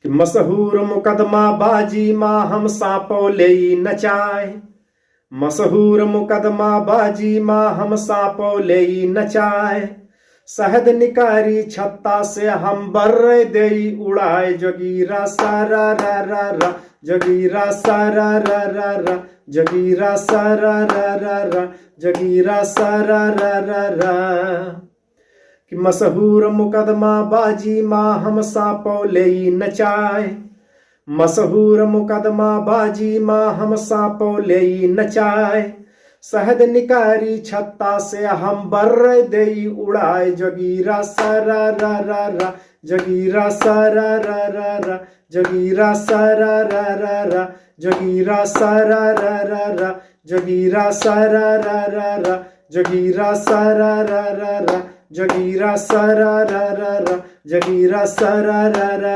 कि मशहूर मुकदमा बाजी माँ हम सांपों ले नचाए। मशहूर मुकदमा बाजी माँ हम सांपों ले नचाए। शहद निकारी छत्ता से हम बर्रे देई उड़ाए। जगीरा सारा रा रा रा, जगीरा सारा रा रा रा, जगीरा सारा रा रा रा, जगीरा सारा रा रा रा। कि मशहूर मुकदमा बाजी माँ हम सांपों ले नचाए। मशहूर मुकदमा बाजी माँ हम सांपों ले नचाए। शहद निकारी छत्ता से हम बर्रे देई उड़ाए। जगीरा सारा रा रा रा, जगीरा सारा रा रा रा, जगीरा सारा रा रा रा, जगीरा सारा रा रा रा, जगीरा सारा रा रा रा, जगीरा सारा रा रा रा, जगीरा सारा रा रा रा, जगीरा सारा रा रा।